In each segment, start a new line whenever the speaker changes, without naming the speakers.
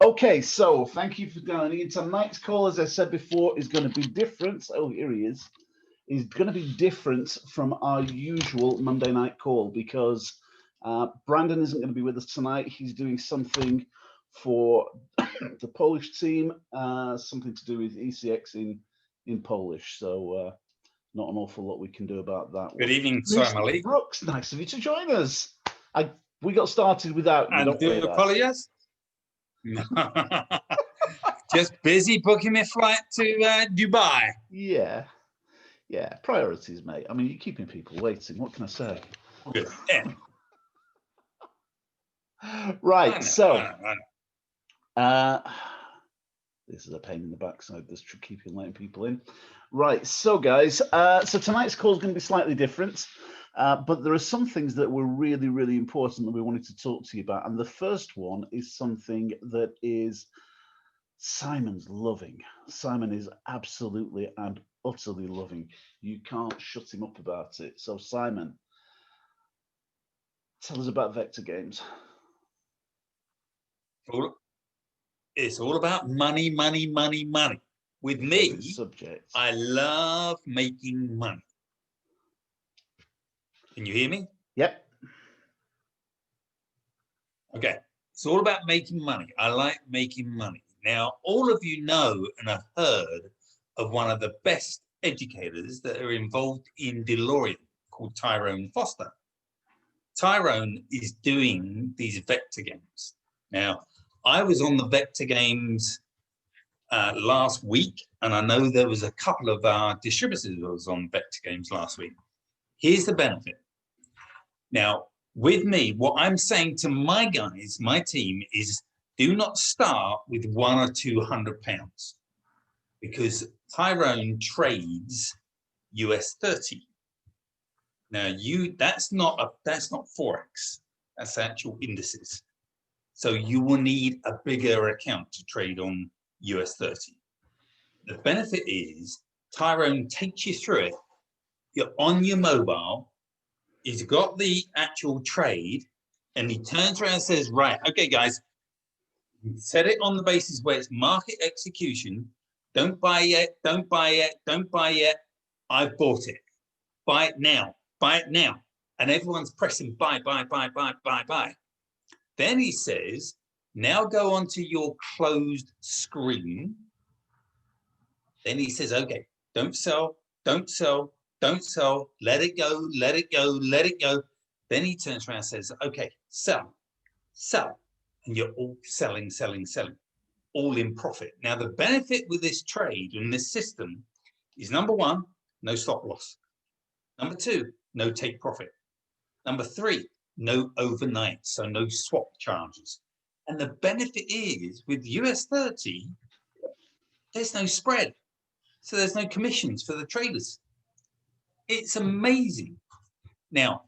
Okay, so thank you for dialing in. Tonight's call, as I said before, is going to be different. Oh, here he is. Is going to be different from our usual Monday night call because Brandon isn't going to be with us tonight. He's doing something for the Polish team, something to do with ECX in Polish. So not an awful lot we can do about that.
Good evening,
Mr.
Malik.
Brooks, nice of you to join us. We got started without you.
And do you apologize? Just busy booking my flight to Dubai.
Yeah. Priorities, mate. I mean, you're keeping people waiting. What can I say?
Good. Yeah.
Right.
I know,
So,
I know.
This is a pain in the backside. This should keep letting people in. Right. So, guys. So tonight's call is going to be slightly different, but there are some things that were really, really important that we wanted to talk to you about. And the first one is something that is Simon's loving. Simon is absolutely and utterly loving. You can't shut him up about it. So, Simon, tell us about Vector Games.
It's all about money, money, money, money. With me,
subject.
I love making money. Can you hear me?
Yep.
Okay. It's all about making money. I like making money. Now, all of you know and have heard of one of the best educators that are involved in DeLorean called Tyrone Foster. Tyrone is doing these Vector Games. Now, I was on the Vector Games last week, and I know there was a couple of our distributors that was on Vector Games last week. Here's the benefit. Now, with me, what I'm saying to my guys, my team, is do not start with £100 or £200 because Tyrone trades US 30. Now, that's not Forex. That's actual indices. So you will need a bigger account to trade on US 30. The benefit is Tyrone takes you through it. You're on your mobile. He's got the actual trade, and he turns around and says, right, okay, guys, set it on the basis where it's market execution. Don't buy yet, don't buy yet, don't buy yet. I've bought it. Buy it now, buy it now. And everyone's pressing buy, buy, buy, buy, buy, buy. Then he says, now go onto your closed screen. Then he says, okay, don't sell, don't sell, don't sell, let it go, let it go, let it go. Then he turns around and says, okay, sell, sell. And you're all selling, selling, selling, all in profit. Now, the benefit with this trade and this system is number one, no stop loss. Number two, no take profit. Number three, no overnight, so no swap charges. And the benefit is with US 30, there's no spread. So there's no commissions for the traders. It's amazing. Now,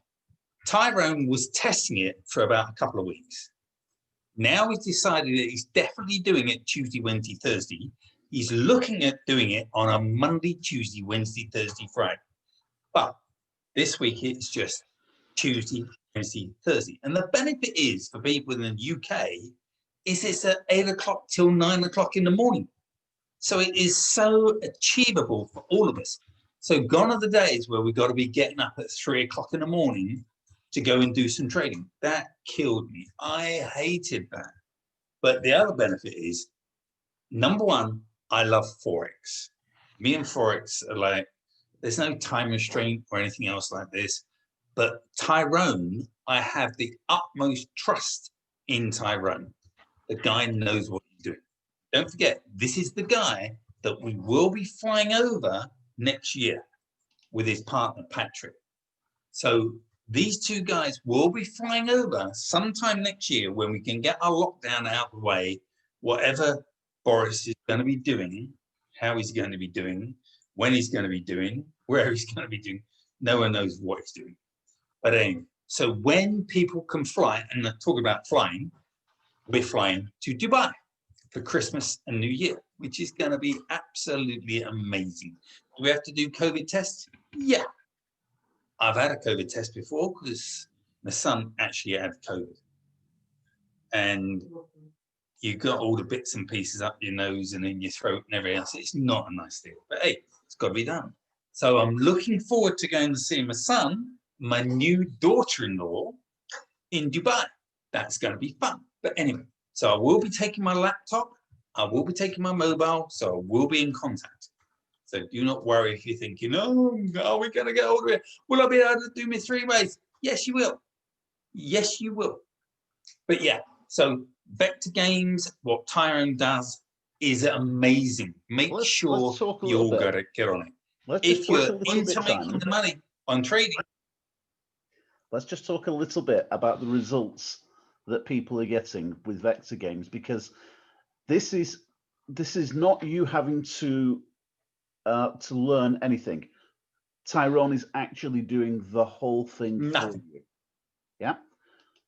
Tyrone was testing it for about a couple of weeks. Now he's decided that he's definitely doing it Tuesday, Wednesday, Thursday. He's looking at doing it on a Monday, Tuesday, Wednesday, Thursday, Friday. But this week it's just Tuesday, Wednesday, Thursday. And the benefit is for people in the UK is it's at 8 o'clock till 9 o'clock in the morning. So it is so achievable for all of us. So gone are the days where we've got to be getting up at 3 o'clock in the morning to go and do some trading. That killed me. I hated that. But the other benefit is, number one, I love Forex. Me and Forex are like, there's no time restraint or anything else like this. But Tyrone, I have the utmost trust in Tyrone. The guy knows what he's doing. Don't forget, this is the guy that we will be flying over next year with his partner, Patrick. So these two guys will be flying over sometime next year when we can get our lockdown out of the way, whatever Boris is going to be doing, how he's going to be doing, when he's going to be doing, where he's going to be doing. No one knows what he's doing. But anyway, so when people can fly, and talk about flying, we're flying to Dubai for Christmas and New Year, which is going to be absolutely amazing. Do we have to do COVID tests? Yeah. I've had a COVID test before because my son actually had COVID. And you got all the bits and pieces up your nose and in your throat and everything else. It's not a nice deal, but hey, it's got to be done. So I'm looking forward to going to see my son, my new daughter-in-law in Dubai. That's going to be fun. But anyway, so I will be taking my laptop. I will be taking my mobile. So I will be in contact. So do not worry if you're thinking, oh, are we going to get all the way? Will I be able to do my 3 ways? Yes, you will. Yes, you will. But yeah, so Vector Games, what Tyrone does is amazing. Make sure
let's talk a
you
little
all
bit.
get on it.
Let's
If
just talk a
you're
little
into
bit,
making
Simon.
the money on trading,
Let's just talk a little bit about the results that people are getting with Vector Games, because this is not you having to learn anything. Tyrone is actually doing the whole thing
nothing.
for you. Yeah.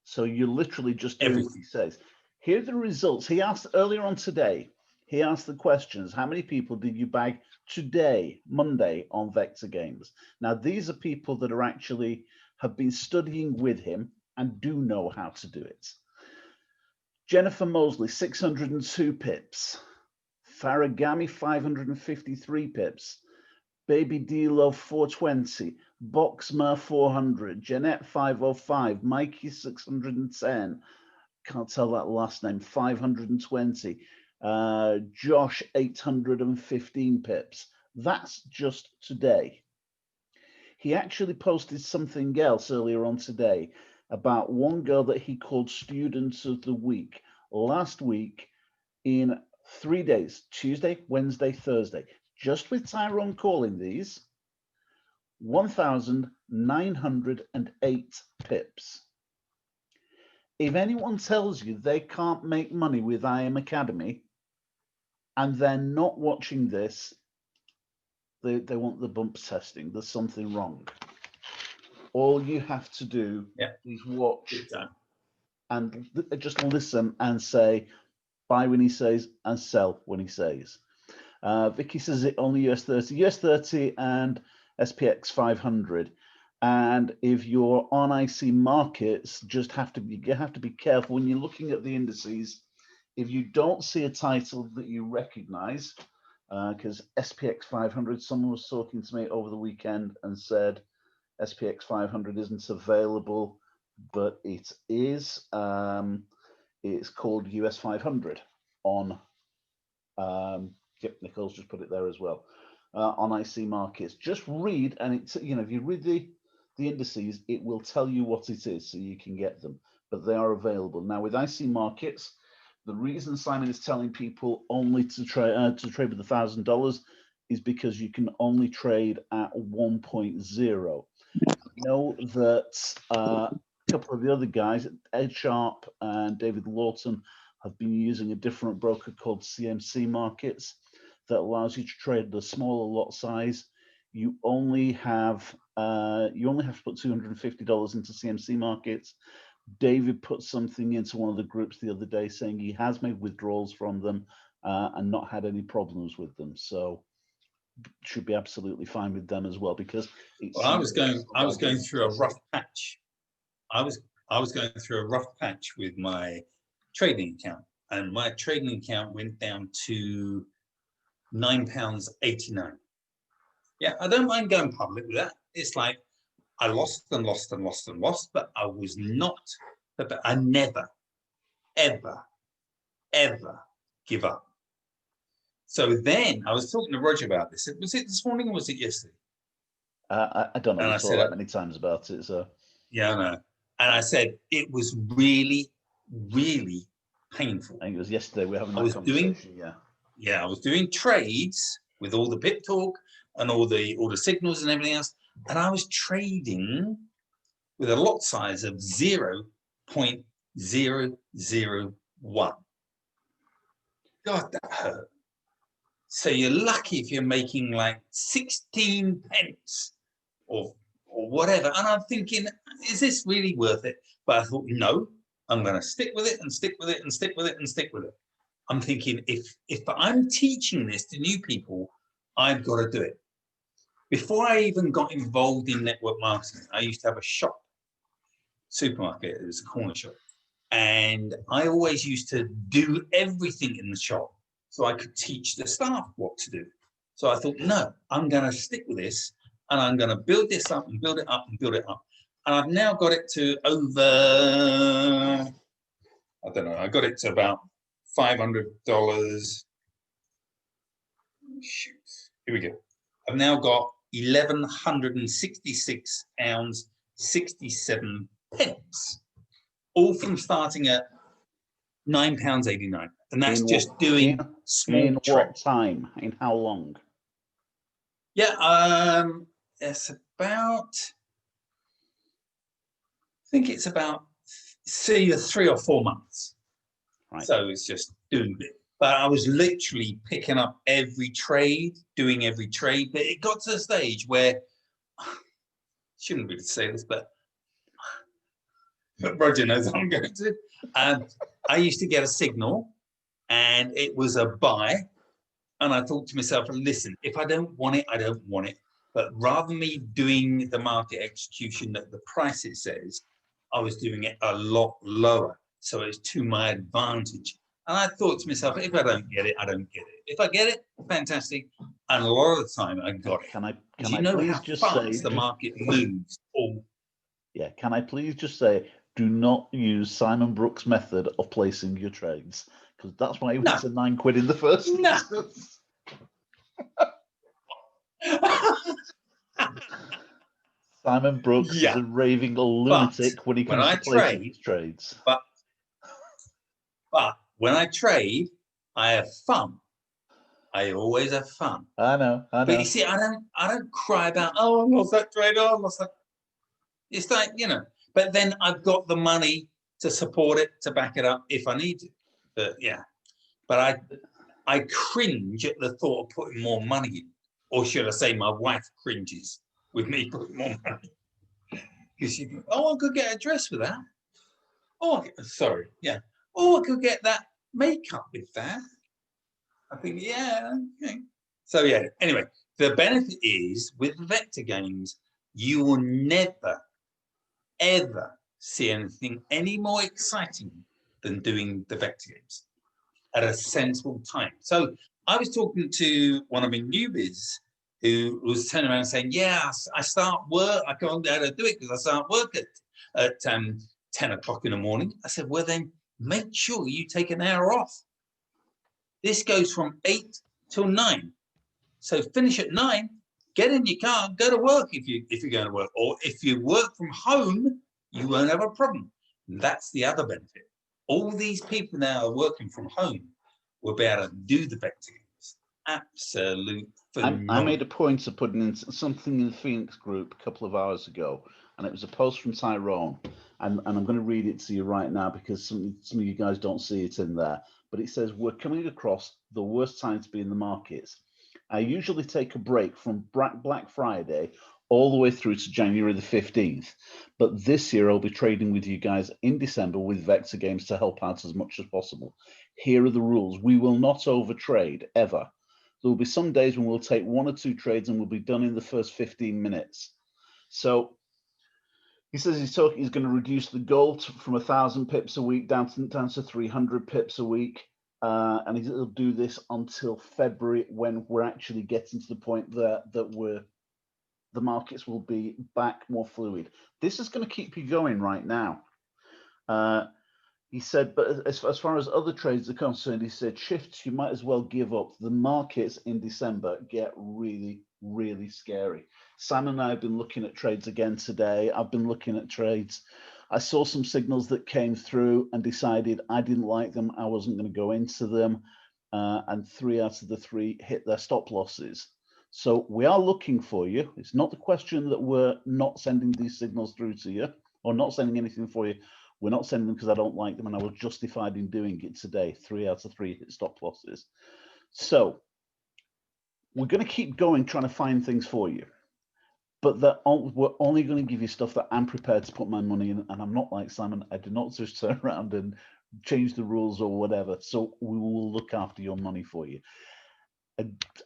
So you're literally just doing what he says. Here are the results. He asked earlier on today, he asked the questions, how many people did you bag today, Monday, on Vector Games? Now, these are people that are actually have been studying with him and do know how to do it. Jennifer Mosley, 602 pips. Faragami, 553 pips. Baby D-Lo, 420. Boxmer, 400. Jeanette, 505. Mikey, 610. Can't tell that last name, 520. Josh, 815 pips. That's just today. He actually posted something else earlier on today about one girl that he called Students of the Week last week in 3 days, Tuesday, Wednesday, Thursday, just with Tyrone calling these, 1,908 pips. If anyone tells you they can't make money with IM Academy and they're not watching this, they want the bumps testing. There's something wrong. All you have to do is watch and just listen and say, buy when he says and sell when he says. Vicky says it only US 30, US 30 and SPX 500. And if you're on IC markets, you have to be careful when you're looking at the indices. If you don't see a title that you recognize, because SPX 500, someone was talking to me over the weekend and said SPX 500 isn't available, but it is. It's called US 500 on. Yep, Nicole's just put it there as well. On IC markets, just read, and it's, you know, if you read the indices, it will tell you what it is, so you can get them. But they are available now with IC markets. The reason Simon is telling people only to trade with $1,000 is because you can only trade at 1.0. Know that a couple of the other guys, Ed Sharp and David Lawton, have been using a different broker called CMC Markets that allows you to trade the smaller lot size. You only have to put $250 into CMC Markets. David put something into one of the groups the other day saying he has made withdrawals from them and not had any problems with them. So should be absolutely fine with them as well, because it's.
Well, I was going through a rough patch. I was going through a rough patch with my trading account, and my trading account went down to £9.89. Yeah, I don't mind going public with that. It's like I lost and lost and lost and lost, but I was not. But I never, ever, ever give up. So then I was talking to Roger about this. Was it this morning or was it yesterday?
I don't know.
And
We
I
talked
said
that many times about it. So
yeah, I know. And I said it was really, really painful.
I think it was yesterday we were having that conversation.
Yeah, I was doing trades with all the pip talk and all the signals and everything else, and I was trading with a lot size of 0.001. God, that hurt. So you're lucky if you're making like 16 pence or whatever. And I'm thinking, is this really worth it? But I thought, no, I'm going to stick with it and stick with it and stick with it and stick with it. I'm thinking, if I'm teaching this to new people, I've got to do it. Before I even got involved in network marketing, I used to have a shop, supermarket. It was a corner shop. And I always used to do everything in the shop so I could teach the staff what to do. So I thought, no, I'm going to stick with this and I'm going to build this up and build it up and build it up. And I've now got it to over, I don't know, I got it to about $500. Shoot, here we go. I've now got 1,166 ounce, 67 pence, all from starting at £9.89, and that's just doing small
in
trade.
what time? In how long?
Yeah, it's about, I think it's about either 3 or 4 months.
Right.
So it's just doing it. But I was literally picking up every trade, doing every trade. But it got to the stage where, shouldn't really say this, but Roger knows I'm going to. I used to get a signal and it was a buy. And I thought to myself, listen, if I don't want it, I don't want it. But rather than me doing the market execution at the price it says, I was doing it a lot lower. So it's to my advantage. And I thought to myself, if I don't get it, I don't get it. If I get it, fantastic. And a lot of the time I got it.
Can I
know
please
how
just
fast
say
the market moves?
Yeah, can I please just say, do not use Simon Brooks' method of placing your trades, because that's why he went to £9 in the first instance. Simon Brooks is a raving lunatic when he comes to placing his trades.
But when I trade, I have fun. I always have fun.
I know.
But you see, I don't cry about, oh, I lost that trade, oh, I lost that. It's like, but then I've got the money to support it, to back it up if I need to. But yeah, but I cringe at the thought of putting more money in, or should I say, my wife cringes with me putting more money, because she thinks, oh, I could get a dress with that. Oh, sorry, yeah. Oh, I could get that makeup with that. I think, yeah, okay. So yeah. Anyway, the benefit is with Vector Games, you will never, ever see anything any more exciting than doing the Vector Games at a sensible time. So I was talking to one of my newbies who was turning around and saying, yeah, I start work, I can't be able to do it because I start work at 10 o'clock in the morning. I said, well, then make sure you take an hour off. This goes from 8 till 9. So finish at 9, get in your car, go to work if you're going to work. Or if you work from home, you won't have a problem. And that's the other benefit. All these people now are working from home will be able to do the Vector Games. Absolute phenomenal.
I made a point of putting in something in the Phoenix group a couple of hours ago, and it was a post from Tyrone. And I'm going to read it to you right now because some of you guys don't see it in there. But it says, we're coming across the worst time to be in the markets. I usually take a break from Black Friday all the way through to January the 15th. But this year I'll be trading with you guys in December with Vector Games to help out as much as possible. Here are the rules. We will not overtrade ever. There will be some days when we'll take 1 or 2 trades and we'll be done in the first 15 minutes. So he says he's going to reduce the goal from 1,000 pips a week down to 300 pips a week. And he'll do this until February, when we're actually getting to the point that the markets will be back more fluid. This is going to keep you going right now. He said, but as far as other trades are concerned, he said, shifts you might as well give up. The markets in December get really, really scary. Simon and I have been looking at trades again today. I've been looking at trades. I saw some signals that came through and decided I didn't like them. I wasn't going to go into them. And 3 out of the 3 hit their stop losses. So we are looking for you. It's not the question that we're not sending these signals through to you or not sending anything for you. We're not sending them because I don't like them, and I was justified in doing it today. 3 out of 3 hit stop losses. So we're going to keep going, trying to find things for you. But we're only going to give you stuff that I'm prepared to put my money in. And I'm not like Simon. I do not just turn around and change the rules or whatever. So we will look after your money for you.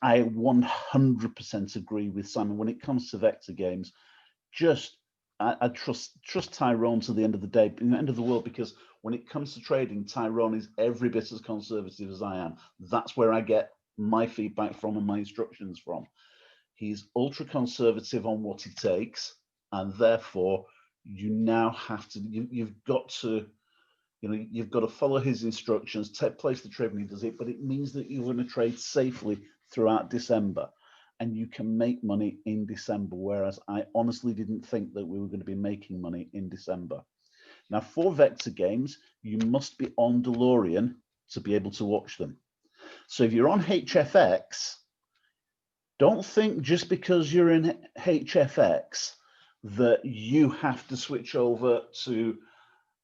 I 100% agree with Simon when it comes to Vector Games. Just I trust Tyrone to the end of the day, the end of the world, because when it comes to trading, Tyrone is every bit as conservative as I am. That's where I get my feedback from and my instructions from. He's ultra conservative on what he takes, and therefore you now have to, you've got to, you've got to follow his instructions, place the trade when he does it, but it means that you're going to trade safely throughout December, and you can make money in December, whereas I honestly didn't think that we were going to be making money in December. Now, for Vector games, you must be on DeLorean to be able to watch them. So if you're on HFX, don't think just because you're in HFX that you have to switch over to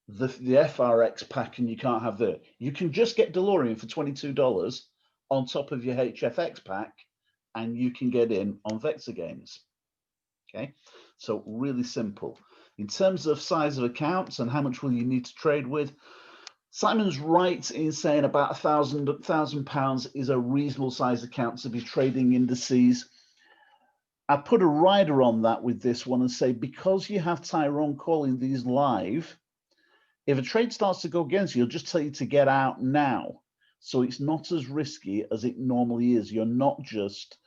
the FRX pack and you can't have that. You can just get DeLorean for $22 on top of your HFX pack, and you can get in on Vector games. Okay, so really simple. In terms of size of accounts and how much will you need to trade with, Simon's right in saying about £1,000 is a reasonable size account to be trading indices. I put a rider on that with this one and say, because you have Tyrone calling these live, if a trade starts to go against you, he'll just tell you to get out now. So it's not as risky as it normally is. You're not just,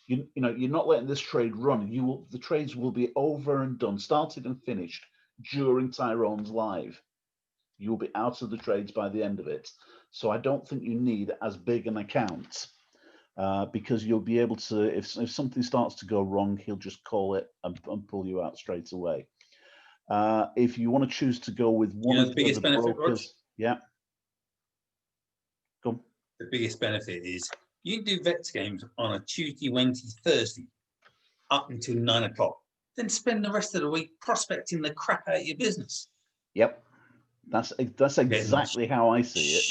you're not letting this trade run. The trades will be over and done, started and finished during Tyrone's live. You will be out of the trades by the end of it. So I don't think you need as big an account because you'll be able to, if something starts to go wrong, he'll just call it and pull you out straight away. If you want to choose to go with one of the biggest benefit, brokers, yeah. Go.
The biggest benefit is you can do Vector games on a Tuesday, Wednesday, Thursday up until 9 o'clock. Then spend the rest of the week prospecting the crap out of your business.
Yep. That's exactly how I see it.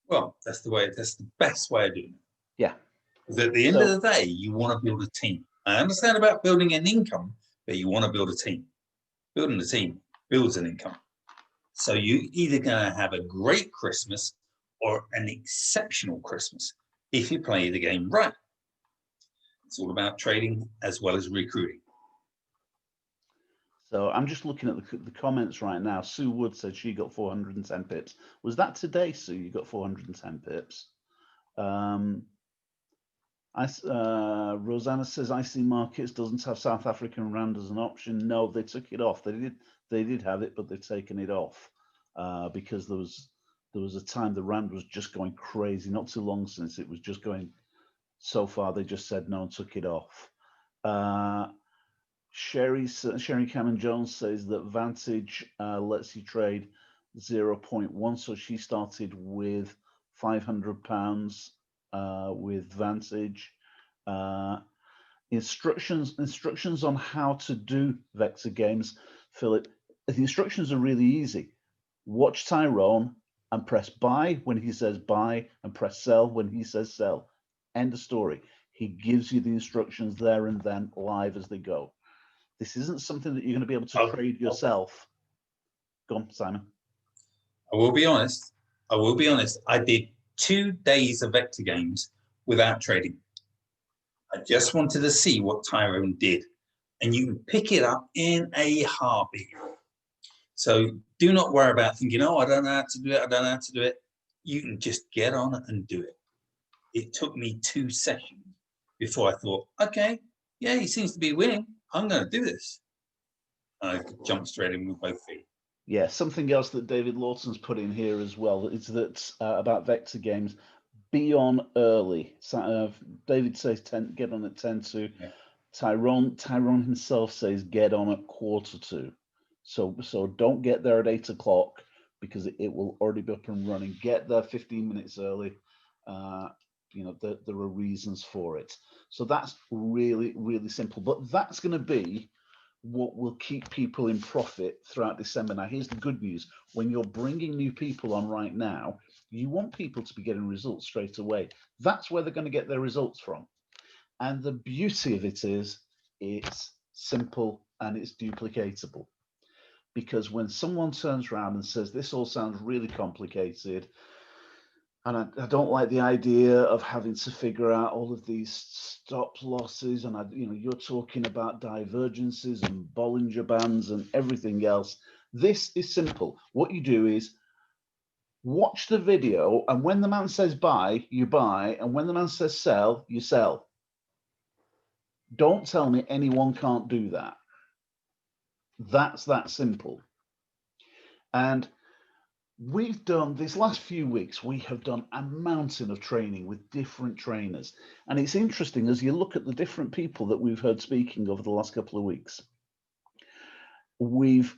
Well, that's the best way of doing it.
Yeah.
Because at the end of the day, you want to build a team. I understand about building an income, but you want to build a team. Building a team builds an income. So you're either going to have a great Christmas or an exceptional Christmas if you play the game right. It's all about trading as well as recruiting.
So I'm just looking at the comments right now. Sue Wood said she got 410 pips. Was that today, Sue? You got 410 pips. Rosanna says IC Markets doesn't have South African Rand as an option. No, they took it off. They did have it, but they've taken it off because there was a time the Rand was just going crazy. Not too long since it was just going so far. They just said no and took it off. Sherry Cameron Jones says that Vantage lets you trade 0.1. So she started with £500 with Vantage. Instructions on how to do Vector games, Philip. The instructions are really easy. Watch Tyrone and press buy when he says buy and press sell when he says sell. End of story. He gives you the instructions there and then live as they go. This isn't something that you're going to be able to trade yourself. Go on, Simon.
I will be honest. I did 2 days of Vector games without trading. I just wanted to see what Tyrone did. And you can pick it up in a heartbeat. So do not worry about thinking, oh, I don't know how to do it. You can just get on it and do it. It took me 2 sessions before I thought, okay, yeah, he seems to be winning. I'm going to do this. I jumped straight in with both feet.
Yeah, something else that David Lawson's put in here as well is that about Vector games, be on early. David says get on at 10:02. Yeah. Tyrone himself says get on at 1:45. So don't get there at 8 o'clock because it will already be up and running. Get there 15 minutes early. There are reasons for it. So that's really, really simple. But that's going to be what will keep people in profit throughout December. Now, here's the good news. When you're bringing new people on right now, you want people to be getting results straight away. That's where they're going to get their results from. And the beauty of it is it's simple and it's duplicatable. Because when someone turns around and says, this all sounds really complicated, And I don't like the idea of having to figure out all of these stop losses. And you're talking about divergences and Bollinger Bands and everything else. This is simple. What you do is watch the video, and when the man says buy, you buy, and when the man says sell, you sell. Don't tell me anyone can't do that. That's that simple. And we've done these last few weeks, we have done a mountain of training with different trainers. And it's interesting as you look at the different people that we've heard speaking over the last couple of weeks. We've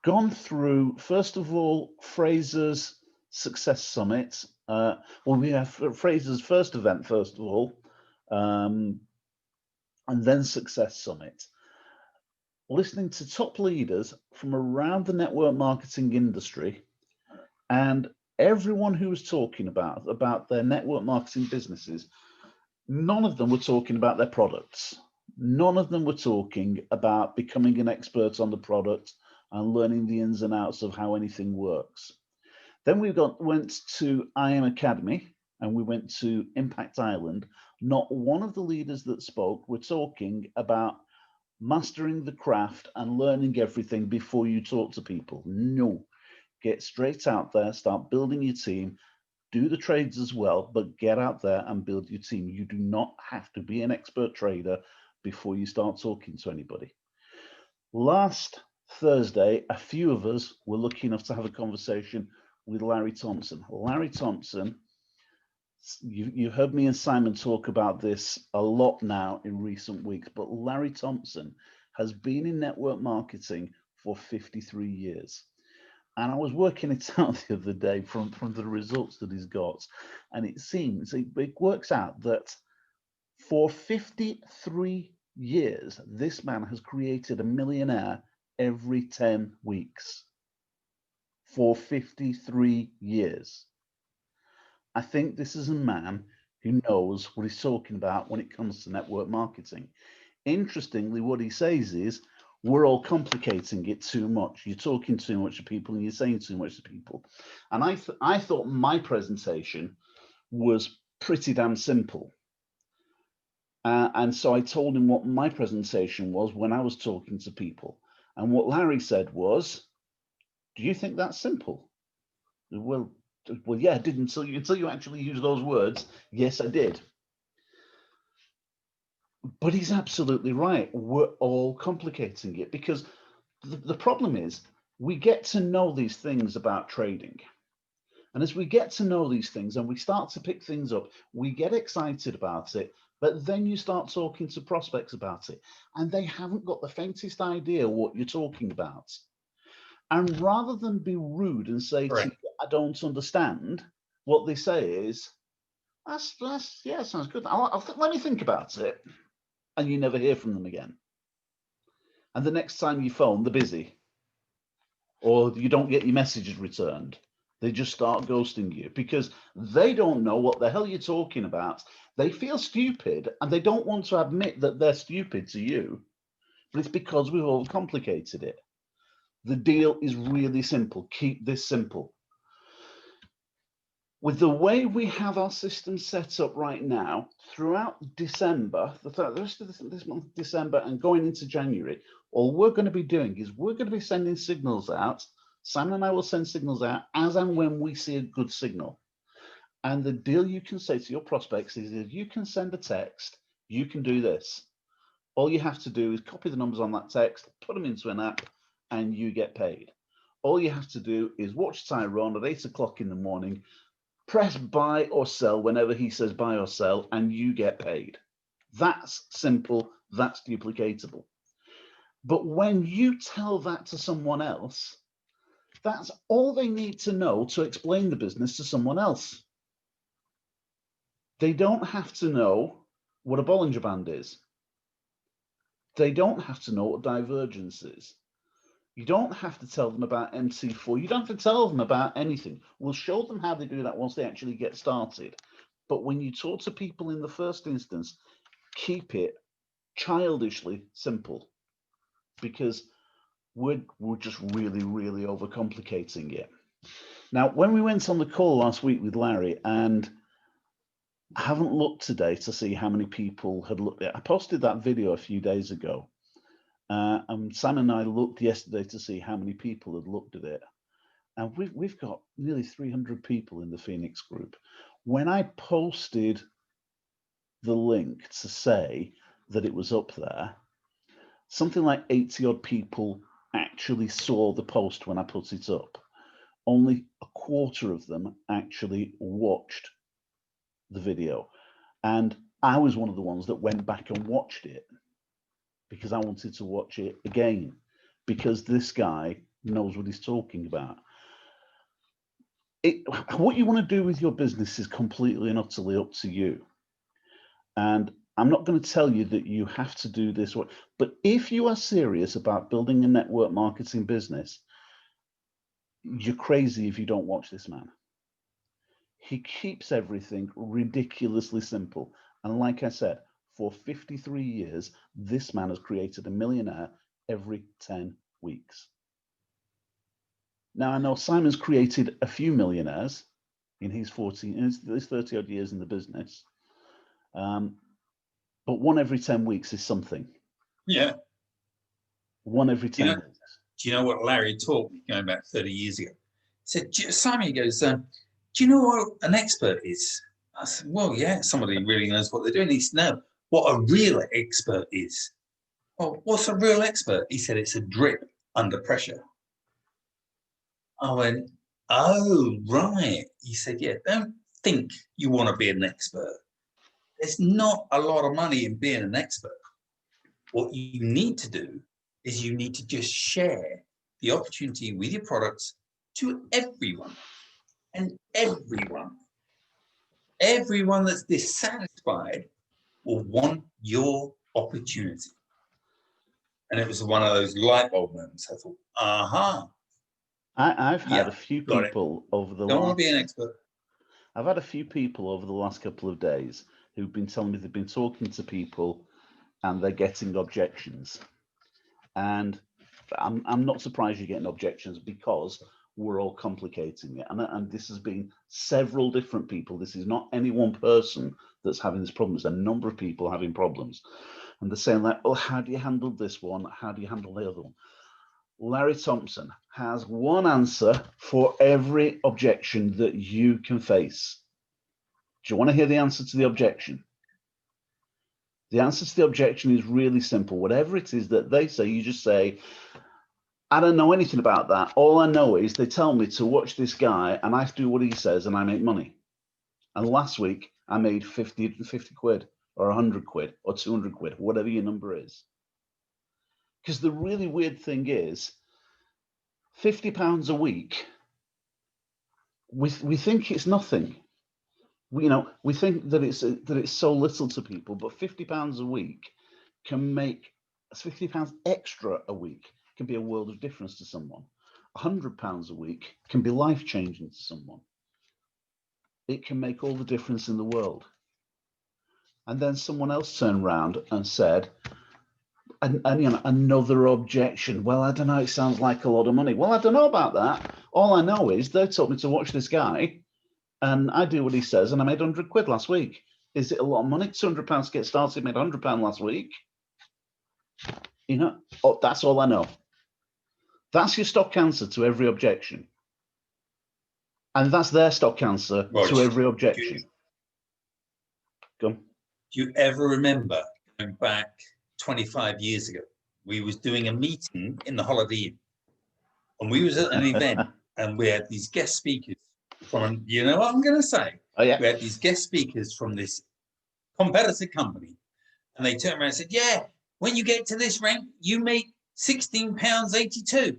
gone through, first of all, Fraser's Success Summit. Well, we have Fraser's first event, first of all, and then Success Summit. Listening to top leaders from around the network marketing industry, and everyone who was talking about their network marketing businesses, none of them were talking about their products. None of them were talking about becoming an expert on the product and learning the ins and outs of how anything works. Then we went to IM Academy and we went to Impact Island. Not one of the leaders that spoke were talking about mastering the craft and learning everything before you talk to people. No, get straight out there, start building your team, do the trades as well, but get out there and build your team. You do not have to be an expert trader before you start talking to anybody. Last Thursday, a few of us were lucky enough to have a conversation with Larry Thompson. Larry Thompson, you've heard me and Simon talk about this a lot now in recent weeks, but Larry Thompson has been in network marketing for 53 years. And I was working it out the other day from the results that he's got. And it seems, it works out that for 53 years, this man has created a millionaire every 10 weeks. For 53 years. I think this is a man who knows what he's talking about when it comes to network marketing. Interestingly, what he says is, we're all complicating it too much. You're talking too much to people and you're saying too much to people. And I thought my presentation was pretty damn simple. And so I told him what my presentation was when I was talking to people. And what Larry said was, do you think that's simple? Well, yeah, I did until you actually use those words. Yes, I did. But he's absolutely right. We're all complicating it because the problem is we get to know these things about trading. And as we get to know these things and we start to pick things up, we get excited about it. But then you start talking to prospects about it and they haven't got the faintest idea what you're talking about. And rather than be rude and say to you, I don't understand, what they say is, that's yeah, sounds good. Let me think about it. And you never hear from them again. And the next time you phone, they're busy. Or you don't get your messages returned. They just start ghosting you because they don't know what the hell you're talking about. They feel stupid and they don't want to admit that they're stupid to you. But it's because we've all complicated it. The deal is really simple. Keep this simple. With the way we have our system set up right now, throughout December, the rest of this month, December, and going into January, all we're going to be doing is we're going to be sending signals out. Simon and I will send signals out as and when we see a good signal. And the deal you can say to your prospects is if you can send a text, you can do this. All you have to do is copy the numbers on that text, put them into an app, and you get paid. All you have to do is watch Tyrone at 8 o'clock in the morning, press buy or sell whenever he says buy or sell, and you get paid. That's simple, that's duplicatable. But when you tell that to someone else, that's all they need to know to explain the business to someone else. They don't have to know what a Bollinger Band is. They don't have to know what divergence is. You don't have to tell them about MC4. You don't have to tell them about anything. We'll show them how they do that once they actually get started. But when you talk to people in the first instance, keep it childishly simple because we're just really, really overcomplicating it. Now, when we went on the call last week with Larry, and I haven't looked today to see how many people had looked at it. I posted that video a few days ago. And Sam and I looked yesterday to see how many people had looked at it. And we've got nearly 300 people in the Phoenix group. When I posted the link to say that it was up there, something like 80 odd people actually saw the post when I put it up. Only a quarter of them actually watched the video. And I was one of the ones that went back and watched it because I wanted to watch it again, because this guy knows what he's talking about. What you want to do with your business is completely and utterly up to you. And I'm not going to tell you that you have to do this, but if you are serious about building a network marketing business, you're crazy if you don't watch this man. He keeps everything ridiculously simple. And like I said, for 53 years, this man has created a millionaire every 10 weeks. Now, I know Simon's created a few millionaires in his 30 odd years in the business. But one every 10 weeks is something.
Yeah.
One every 10 weeks.
Do you know what Larry taught me going back 30 years ago? He said, Simon, he goes, do you know what an expert is? I said, well, yeah, somebody really knows what they're doing. He said, no, what a real expert is. Well, what's a real expert? He said, it's a drip under pressure. I went, oh, right. He said, yeah, don't think you want to be an expert. There's not a lot of money in being an expert. What you need to do is you need to just share the opportunity with your products to everyone. And everyone that's dissatisfied will want your opportunity. And it was one of those light bulb moments. I thought, aha.
I've had a few people over the
Don't want to be an expert.
I've had a few people over the last couple of days who've been telling me they've been talking to people and they're getting objections. And I'm not surprised you're getting objections, because we're all complicating it. And this has been several different people. This is not any one person that's having this problem. There's a number of people having problems. And they're saying like, oh, how do you handle this one? How do you handle the other one? Larry Thompson has one answer for every objection that you can face. Do you want to hear the answer to the objection? The answer to the objection is really simple. Whatever it is that they say, you just say, I don't know anything about that. All I know is they tell me to watch this guy and I have to do what he says and I make money. And last week I made 50 quid or 100 quid or 200 quid, whatever your number is. Because the really weird thing is, £50 a week, we think it's nothing. We think that it's so little to people, but £50 a week can make £50 extra a week can be a world of difference to someone. £100 a week can be life-changing to someone. It can make all the difference in the world. And then someone else turned around and said, and another objection. Well, I don't know, it sounds like a lot of money. Well, I don't know about that. All I know is they told me to watch this guy and I do what he says and I made 100 quid last week. Is it a lot of money? £200 to get started, made £100 last week. That's all I know. That's your stock answer to every objection. And that's their stock answer to every objection. Go on.
Do you ever remember going back 25 years ago, we was doing a meeting in the Holiday Inn, and we was at an event, and we had these guest speakers from, you know what I'm going to say?
Oh, yeah.
We had these guest speakers from this competitor company, and they turned around and said, yeah, when you get to this rank, you make £16.82.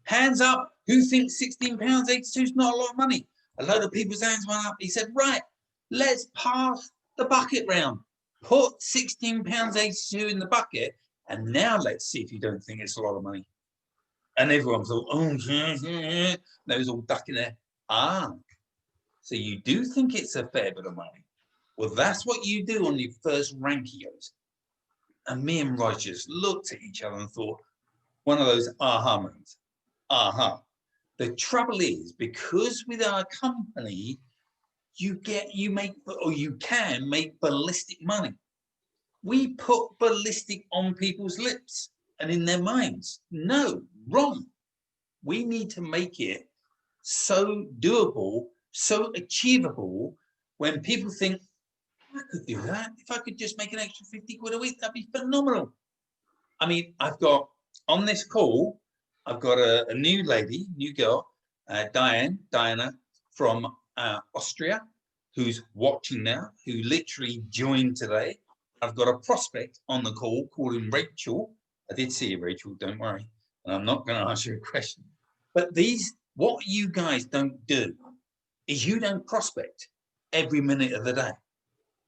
Hands up, who thinks £16.82 is not a lot of money? A load of people's hands went up. He said, right, let's pass the bucket round. Put £16.82 in the bucket, and now let's see if you don't think it's a lot of money. And everyone thought, oh, yeah. They was all ducking there. So you do think it's a fair bit of money. Well, that's what you do on your first rank, he goes. And me and Rogers looked at each other and thought, one of those aha moments. Aha. The trouble is, because with our company, you can make ballistic money. We put ballistic on people's lips and in their minds. No, wrong. We need to make it so doable, so achievable, when people think, I could do that. If I could just make an extra 50 quid a week, that'd be phenomenal. I mean, I've got on this call, I've got a new lady, new girl, Diana from Austria, who's watching now, who literally joined today. I've got a prospect on the call called Rachel. I did see you, Rachel, don't worry. And I'm not going to ask you a question. But what you guys don't do is you don't prospect every minute of the day.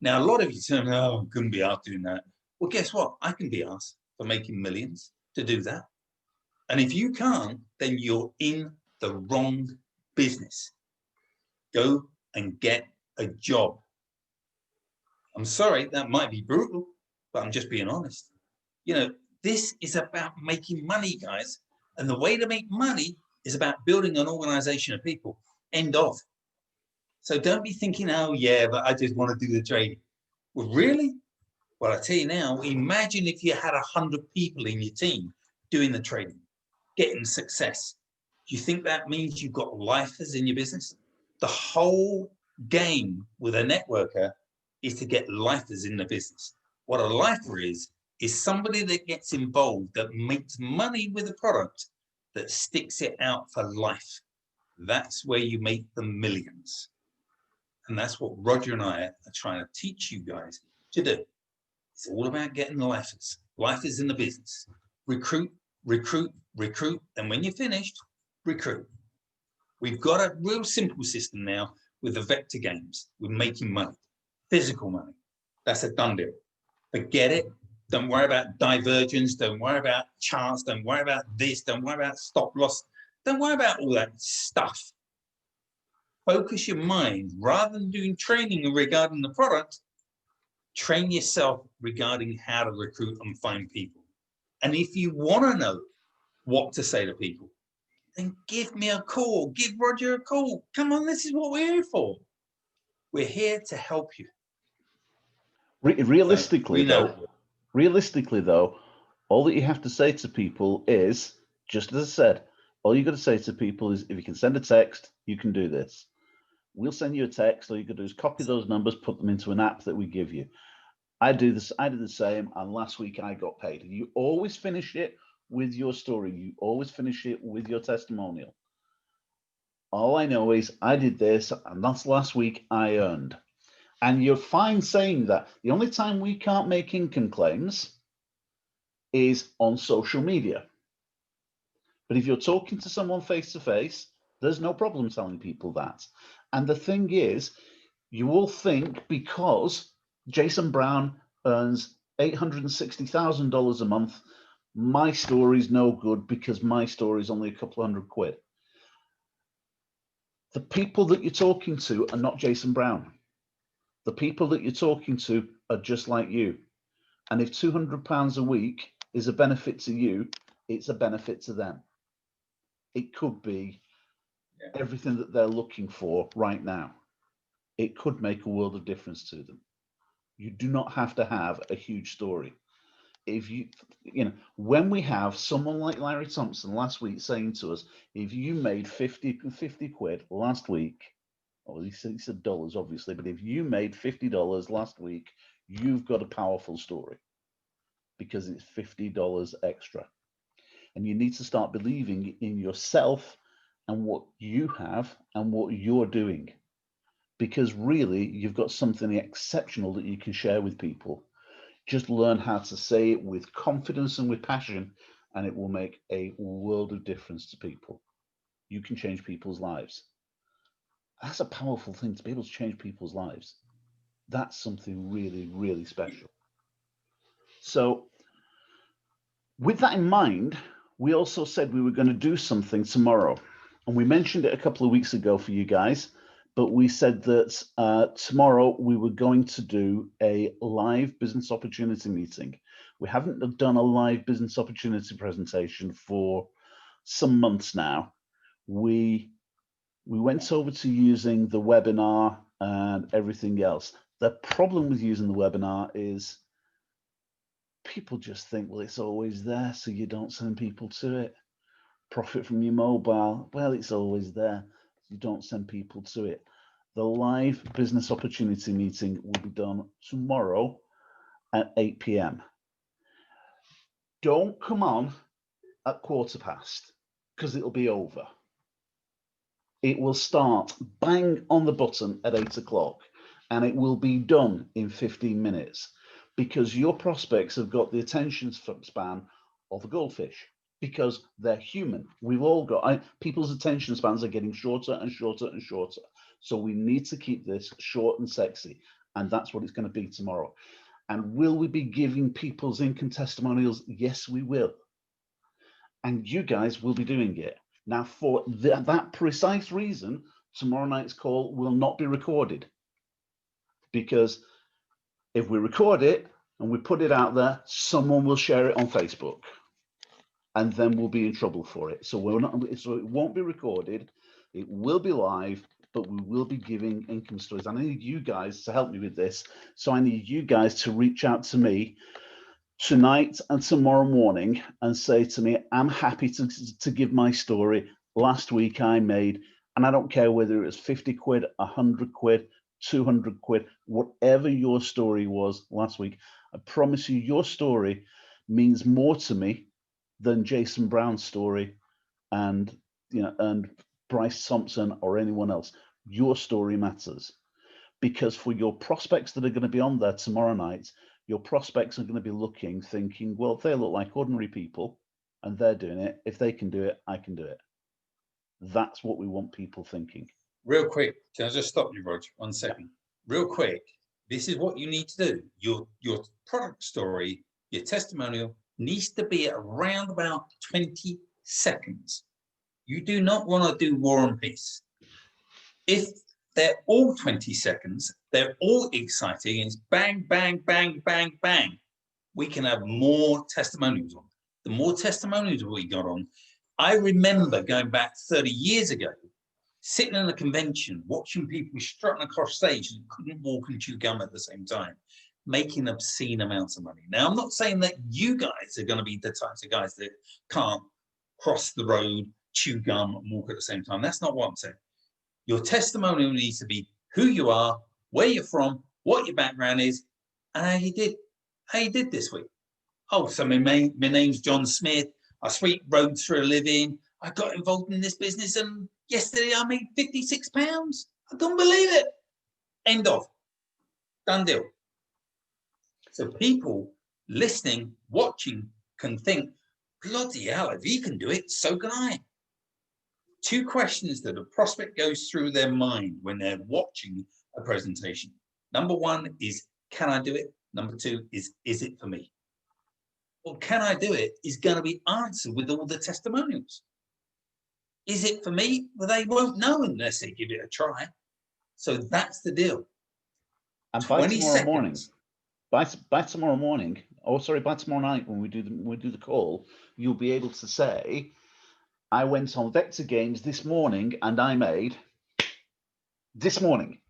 Now, a lot of you say, oh, I couldn't be asked doing that. Well, guess what? I can be asked for making millions to do that. And if you can't, then you're in the wrong business. Go and get a job. I'm sorry, that might be brutal, but I'm just being honest. You know, this is about making money, guys. And the way to make money is about building an organization of people. End of. So don't be thinking, oh, yeah, but I just want to do the trading. Well, really? Well, I tell you now, imagine if you had 100 people in your team doing the trading, getting success. Do you think that means you've got lifers in your business? The whole game with a networker is to get lifers in the business. What a lifer is somebody that gets involved, that makes money with a product, that sticks it out for life. That's where you make the millions. And that's what Roger and I are trying to teach you guys to do. It's all about getting lifers. Lifers in the business. Recruit, recruit, recruit. And when you're finished, recruit. We've got a real simple system now with the vector games, with making money, physical money. That's a done deal. Forget it. Don't worry about divergence. Don't worry about charts. Don't worry about this. Don't worry about stop loss. Don't worry about all that stuff. Focus your mind, rather than doing training regarding the product, train yourself regarding how to recruit and find people. And if you want to know what to say to people, then give me a call. Give Roger a call. Come on, this is what we're here for. We're here to help you.
Realistically, though, all that you have to say to people is, just as I said, all you got to say to people is, if you can send a text, you can do this. We'll send you a text. All you can do is copy those numbers, put them into an app that we give you. I did the same, and last week I got paid. You always finish it with your story. You always finish it with your testimonial. All I know is I did this, and that's last week I earned. And you're fine saying that. The only time we can't make income claims is on social media. But if you're talking to someone face to face, there's no problem telling people that. And the thing is, you will think because Jason Brown earns $860,000 a month, my story's no good because my story's only a couple of hundred quid. The people that you're talking to are not Jason Brown. The people that you're talking to are just like you. And if £200 a week is a benefit to you, it's a benefit to them. It could be everything that they're looking for right now. It could make a world of difference to them. You do not have to have a huge story. If when we have someone like Larry Thompson last week saying to us, if you made 50 quid last week, or he said dollars, obviously, but if you made $50 last week, you've got a powerful story because it's $50 extra. And you need to start believing in yourself and what you have and what you're doing, because really you've got something exceptional that you can share with people. Just learn how to say it with confidence and with passion, and it will make a world of difference to people. You can change people's lives. That's a powerful thing, to be able to change people's lives. That's something really, really special. So with that in mind, we also said we were going to do something tomorrow, and we mentioned it a couple of weeks ago for you guys, but we said that tomorrow we were going to do a live business opportunity meeting. We haven't done a live business opportunity presentation for some months now. we went over to using the webinar and everything else. The problem with using the webinar is people just think, well, it's always there, so you don't send people to it. Profit from your mobile, well, it's always there. You don't send people to it. The live business opportunity meeting will be done tomorrow at 8 p.m. Don't come on at 1:15 because it'll be over. It will start bang on the button at 8 o'clock and it will be done in 15 minutes because your prospects have got the attention span of a goldfish because they're human. We've all got, people's attention spans are getting shorter and shorter and shorter. So we need to keep this short and sexy. And that's what it's going to be tomorrow. And will we be giving people's income testimonials? Yes, we will. And you guys will be doing it. Now, for that precise reason, tomorrow night's call will not be recorded. Because if we record it and we put it out there, someone will share it on Facebook. And then we'll be in trouble for it. So so it won't be recorded. It will be live, but we will be giving income stories. And I need you guys to help me with this. So I need you guys to reach out to me tonight and tomorrow morning and say to me, I'm happy to give my story. Last week I made, and I don't care whether it was 50 quid, 100 quid, 200 quid, whatever your story was last week. I promise you, your story means more to me than Jason Brown's story and and Bryce Thompson or anyone else. Your story matters, because for your prospects that are going to be on there tomorrow night, your prospects are going to be looking, thinking, well, they look like ordinary people and they're doing it. If they can do it, I can do it. That's what we want people thinking.
Real quick, can I just stop you, Roger? 1 second. Real quick, this is what you need to do. Your product story, your testimonial needs to be around about 20 seconds. You do not want to do War and Peace. If they're all 20 seconds, they're all exciting, and it's bang, bang, bang, bang, bang, we can have more testimonials on. The more testimonials we got on, I remember going back 30 years ago, sitting in a convention, watching people strutting across stage and couldn't walk and chew gum at the same time, making obscene amounts of money. Now, I'm not saying that you guys are going to be the types of guys that can't cross the road, chew gum, and walk at the same time. That's not what I'm saying. Your testimonial needs to be who you are, where you're from, what your background is, and how you did this week. Oh, so my name's John Smith. I sweep roads for a living. I got involved in this business, and yesterday I made £56. I couldn't believe it. End of. Done deal. So people listening, watching can think, bloody hell, if he can do it, so can I. 2 questions that a prospect goes through their mind when they're watching a presentation. Number 1 is, can I do it? Number 2 is it for me? Well, can I do it is going to be answered with all the testimonials. Is it for me? Well, they won't know unless they give it a try. So that's the deal.
And by tomorrow morning, by tomorrow morning, by tomorrow night when we do the call, you'll be able to say, I went on Vector Games this morning and I made this morning.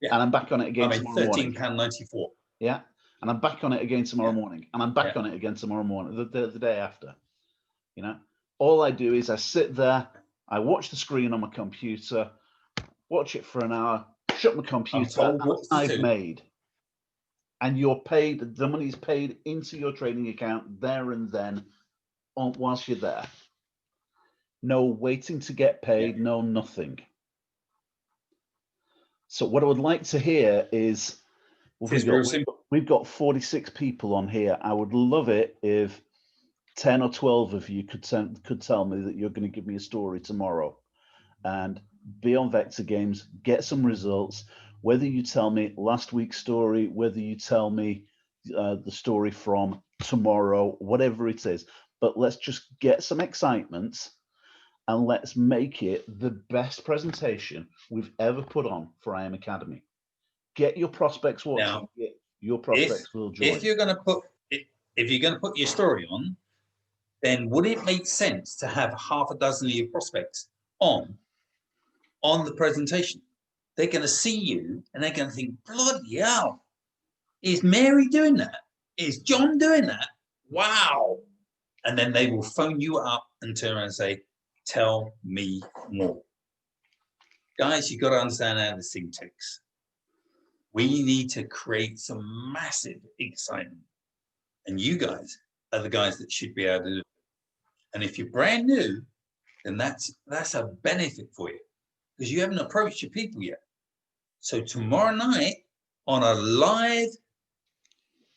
Yeah.
And I'm back on it again tomorrow morning.
£13.94.
Yeah. And I'm back on it again tomorrow morning. And I'm back on it again tomorrow morning, the day after. You know, all I do is I sit there, I watch the screen on my computer, watch it for an hour, shut my computer, and I've made. And you're paid, the money is paid into your trading account there and then whilst you're there. No waiting to get paid, no nothing. So what I would like to hear is, we've got 46 people on here. I would love it if 10 or 12 of you could tell me that you're going to give me a story tomorrow and be on Vector Games, get some results, whether you tell me last week's story, whether you tell me the story from tomorrow, whatever it is. But let's just get some excitement and let's make it the best presentation we've ever put on for IM Academy. Get your prospects watching.
Now,
your prospects will join.
If you're going to put your story on, then would it make sense to have half a dozen of your prospects on the presentation? They're going to see you and they're going to think, bloody hell, is Mary doing that? Is John doing that? Wow. And then they will phone you up and turn around and say, tell me more. Guys, you've got to understand how this thing ticks. We need to create some massive excitement. And you guys are the guys that should be able to do it. And if you're brand new, then that's a benefit for you because you haven't approached your people yet. So tomorrow night on a live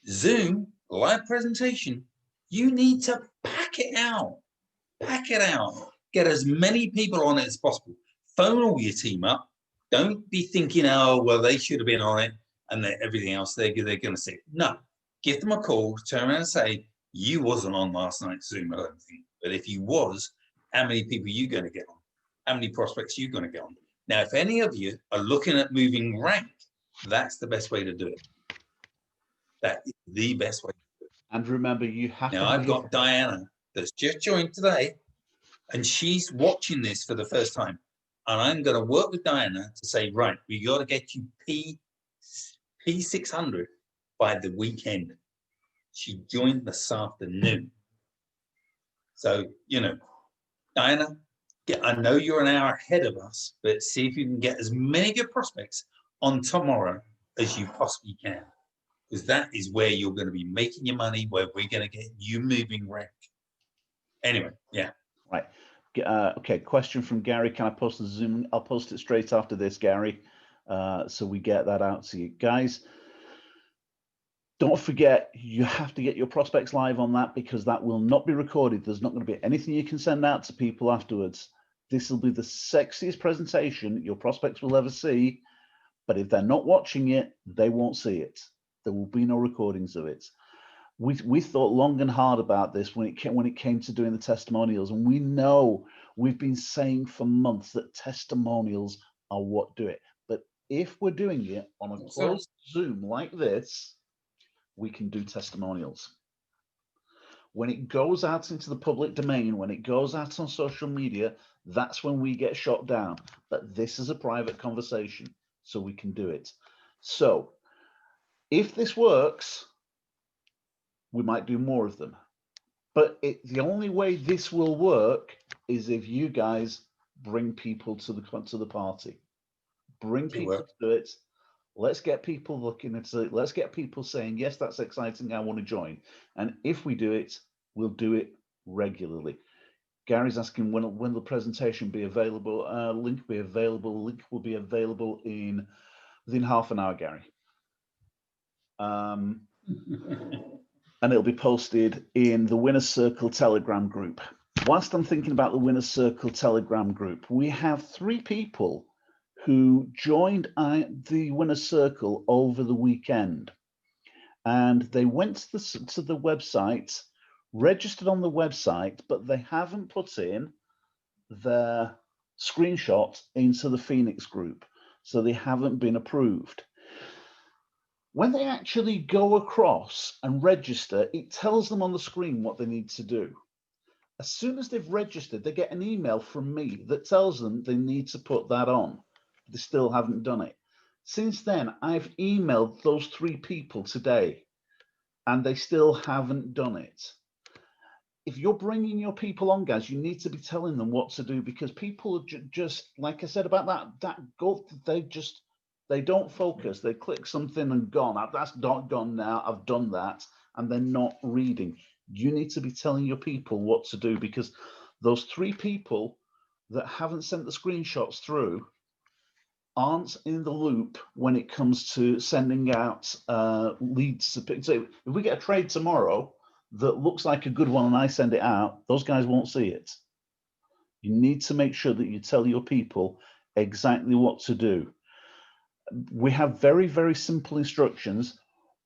Zoom, live presentation, you need to pack it out. Pack it out. Get as many people on it as possible. Phone all your team up. Don't be thinking, oh, well, they should have been on it and everything else they're going to see. No, give them a call, turn around and say, you wasn't on last night's Zoom, I don't think. But if you was, how many people are you going to get on? How many prospects are you going to get on? Now, if any of you are looking at moving rank, that's the best way to do it. That is the best way to do it.
And remember, you have
now, I've got Diana that's just joined today, and she's watching this for the first time. And I'm going to work with Diana to say, right, we got to get you P600 by the weekend. She joined this afternoon. So, you know, Diana, I know you're an hour ahead of us, but see if you can get as many of your prospects on tomorrow as you possibly can. Because that is where you're going to be making your money, where we're going to get you moving rank. Anyway, yeah.
Right. Okay, question from Gary. Can I post the Zoom? I'll post it straight after this, Gary, so we get that out to you. Guys, don't forget, you have to get your prospects live on that because that will not be recorded. There's not going to be anything you can send out to people afterwards. This will be the sexiest presentation your prospects will ever see, but if they're not watching it, they won't see it. There will be no recordings of it. We thought long and hard about this when it came to doing the testimonials, and we know we've been saying for months that testimonials are what do it. But if we're doing it on a closed Zoom like this, we can do testimonials. When it goes out into the public domain, when it goes out on social media, that's when we get shot down. But this is a private conversation, so we can do it. So if this works, we might do more of them. But the only way this will work is if you guys bring people to the party. Bring people to it. Let's get people looking at it. Let's get people saying, yes, that's exciting, I want to join. And if we do it, we'll do it regularly. Gary's asking when will the presentation be available? Link be available. Link will be available within half an hour, Gary. And it'll be posted in the Winner's Circle Telegram group. Whilst I'm thinking about the Winner's Circle Telegram group, we have 3 people who joined the Winner's Circle over the weekend. And they went to the website, registered on the website, but they haven't put in their screenshot into the Phoenix group. So they haven't been approved. When they actually go across and register, it tells them on the screen what they need to do. As soon as they've registered, they get an email from me that tells them they need to put that on. They still haven't done it. Since then, I've emailed those 3 people today, and they still haven't done it. If you're bringing your people on, guys, you need to be telling them what to do, because people are just, like I said about that goal, they don't focus. They click something and gone. That's not gone now. I've done that. And they're not reading. You need to be telling your people what to do, because those 3 people that haven't sent the screenshots through aren't in the loop when it comes to sending out leads. So if we get a trade tomorrow that looks like a good one and I send it out, those guys won't see it. You need to make sure that you tell your people exactly what to do. We have very, very simple instructions.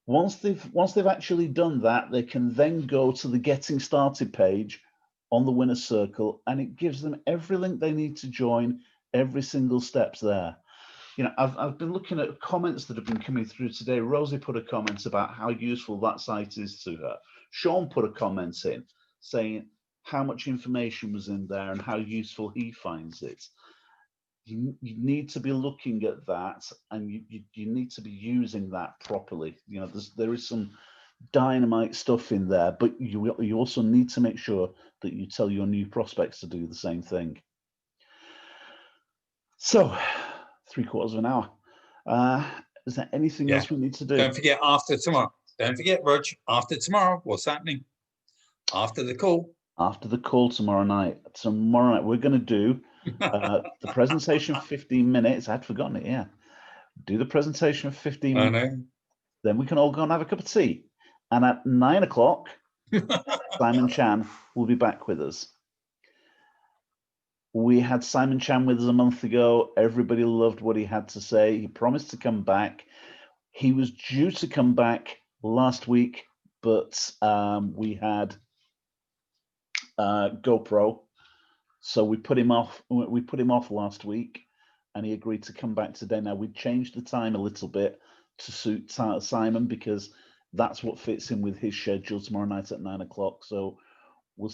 Once they've actually done that, they can then go to the Getting Started page on the Winner's Circle, and it gives them every link they need to join. Every single step's there. You know, I've been looking at comments that have been coming through today. Rosie put a comment about how useful that site is to her. Sean put a comment in saying how much information was in there and how useful he finds it. You need to be looking at that, and you need to be using that properly. You know, there is some dynamite stuff in there, but you also need to make sure that you tell your new prospects to do the same thing. So, 3/4 of an hour. Is there anything else we need to do?
Don't forget after tomorrow. Don't forget, Rog, after tomorrow, what's happening? After the call.
After the call tomorrow night. Tomorrow night, we're going to do the presentation 15 minutes. I'd forgotten it, yeah. Do the presentation for 15 minutes.
I know.
Then we can all go and have a cup of tea. And at 9 o'clock, Simon Chan will be back with us. We had Simon Chan with us a month ago. Everybody loved what he had to say. He promised to come back. He was due to come back last week, but we had GoPro, so we put him off. We put him off last week, and he agreed to come back today. Now we changed the time a little bit to suit Simon, because that's what fits in with his schedule tomorrow night at 9 o'clock. So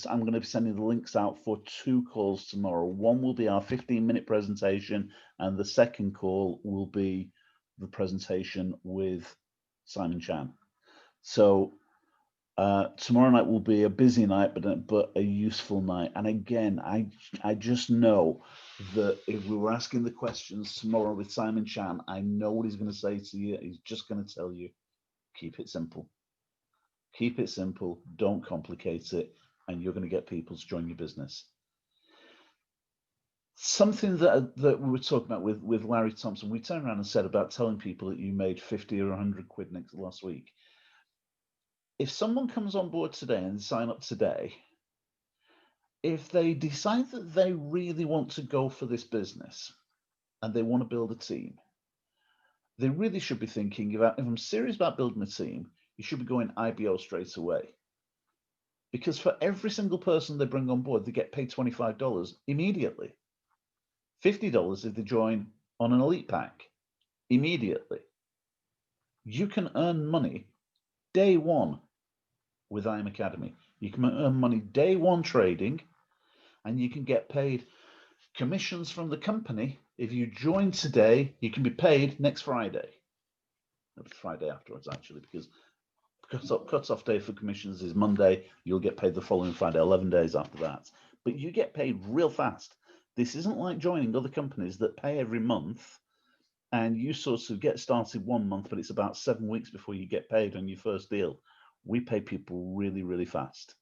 I'm going to be sending the links out for 2 calls tomorrow. One will be our 15-minute presentation, and the second call will be the presentation with Simon Chan. So tomorrow night will be a busy night, but a useful night. And again, I just know that if we were asking the questions tomorrow with Simon Chan, I know what he's going to say to you. He's just going to tell you, keep it simple. Keep it simple. Don't complicate it, and you're going to get people to join your business. Something that we were talking about with Larry Thompson, we turned around and said about telling people that you made 50 or 100 quid last week. If someone comes on board today and sign up today, if they decide that they really want to go for this business and they want to build a team, they really should be thinking about, if I'm serious about building a team, you should be going IBO straight away. Because for every single person they bring on board, they get paid $25 immediately. $50 if they join on an elite pack immediately. You can earn money day one with IM Academy. You can earn money day one trading, and you can get paid commissions from the company. If you join today, you can be paid next Friday. It'll be Friday afterwards, actually, because cut-off day for commissions is Monday. You'll get paid the following Friday, 11 days after that. But you get paid real fast. This isn't like joining other companies that pay every month, and you sort of get started 1 month, but it's about 7 weeks before you get paid on your first deal. We pay people really, really fast.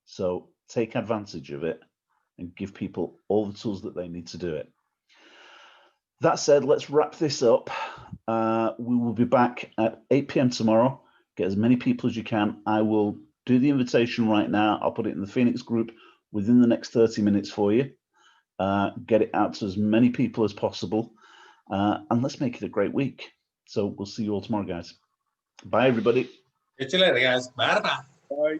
So take advantage of it and give people all the tools that they need to do it. That said, let's wrap this up. We will be back at 8 p.m. tomorrow. Get as many people as you can. I will do the invitation right now. I'll put it in the Phoenix group within the next 30 minutes for you. Get it out to as many people as possible. And let's make it a great week. So we'll see you all tomorrow, guys. Bye, everybody.
Catch you later, guys. Bye-bye.
Bye.